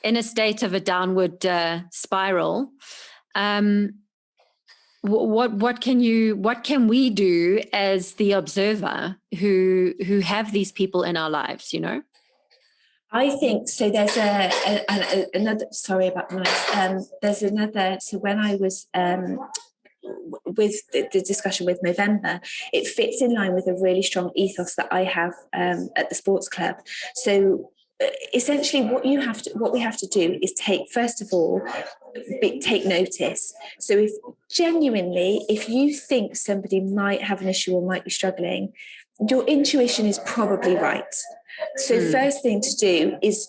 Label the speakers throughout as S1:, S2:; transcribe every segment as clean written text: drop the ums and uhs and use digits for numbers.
S1: in a state of a downward spiral, what can we do as the observer who have these people in our lives,
S2: I think so. There's another. Sorry about the noise. There's another. So when I was with the discussion with November, it fits in line with a really strong ethos that I have at the sports club. So essentially, what we have to do is take notice. So if you think somebody might have an issue or might be struggling, your intuition is probably right. So first thing to do is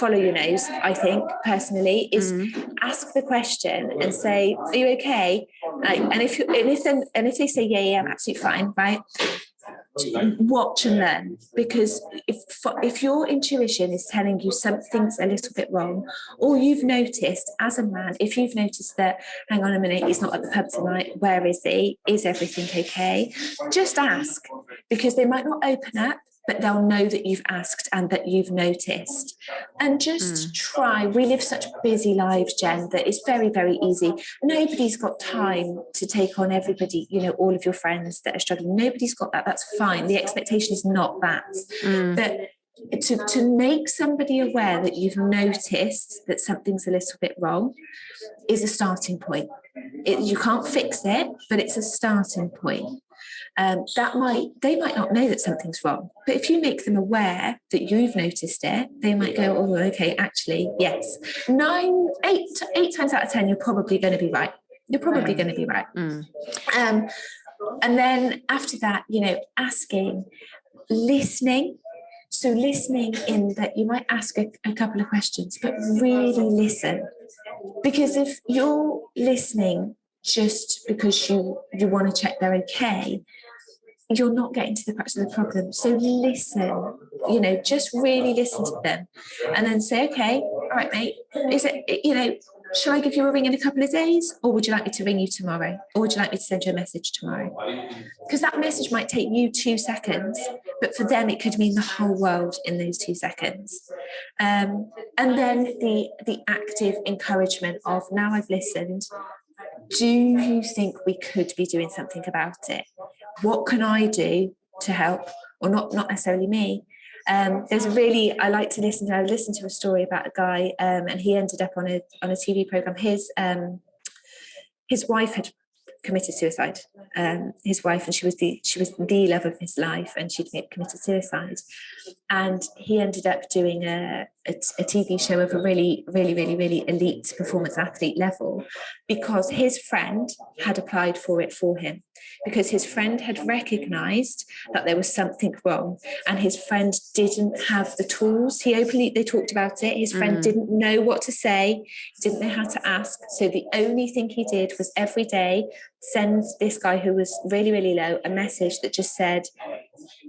S2: follow your nose, I think, personally, is ask the question and say, are you okay? And if they say, yeah, I'm absolutely fine, right? Watch and learn, because if your intuition is telling you something's a little bit wrong, or you've noticed as a man, if you've noticed that, hang on a minute, he's not at the pub tonight, where is he? Is everything okay? Just ask, because they might not open up, but they'll know that you've asked and that you've noticed. And just try. We live such busy lives, Jen, that it's very, very easy. Nobody's got time to take on everybody, all of your friends that are struggling. Nobody's got that. That's fine. The expectation is not that. But to make somebody aware that you've noticed that something's a little bit wrong is a starting point. You can't fix it, but it's a starting point. They might not know that something's wrong, but if you make them aware that you've noticed it, they might go, oh, okay, actually, yes. 8 times out of 10, you're probably going to be right. And then after that, asking, listening. So listening in that you might ask a couple of questions, but really listen. Because if you're listening just because you want to check they're okay, you're not getting to the crux of the problem. So listen, just really listen to them, and then say, okay, all right, mate, is it, shall I give you a ring in a couple of days, or would you like me to ring you tomorrow, or would you like me to send you a message tomorrow? Because that message might take you 2 seconds, but for them it could mean the whole world in those 2 seconds. And then the active encouragement of, now I've listened, do you think we could be doing something about it? What can I do to help? Or not necessarily me. I like to listen. I listened to a story about a guy, and he ended up on a TV program. His wife had committed suicide. His wife, and she was the love of his life, and she'd committed suicide. And he ended up doing a TV show of a really, really, really, really elite performance athlete level, because his friend had applied for it for him, because his friend had recognised that there was something wrong, and his friend didn't have the tools. They talked about it. His friend didn't know what to say, didn't know how to ask. So the only thing he did was every day send this guy who was really, really low a message that just said,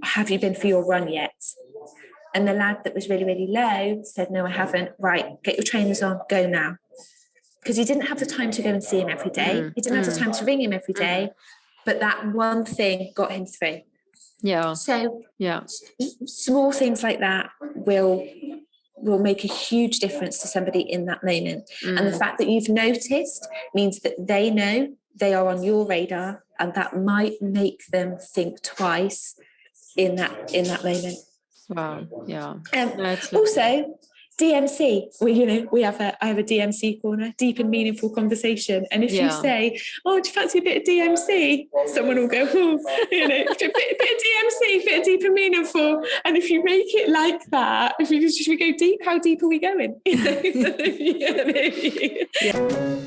S2: have you been for your run yet? And the lad that was really, really low said, no, I haven't. Right, get your trainers on, go now. Because he didn't have the time to go and see him every day. He didn't have the time to ring him every day. But that one thing got him through.
S1: Yeah.
S2: So small things like that will make a huge difference to somebody in that moment. And the fact that you've noticed means that they know they are on your radar, and that might make them think twice in that moment.
S1: Wow. Yeah.
S2: Also, DMC. I have a DMC corner, deep and meaningful conversation. And if you say, "Oh, do you fancy a bit of DMC?" someone will go, "Oh, bit of DMC, bit of deep and meaningful." And if you make it like that, should we go deep? How deep are we going?
S1: Yeah.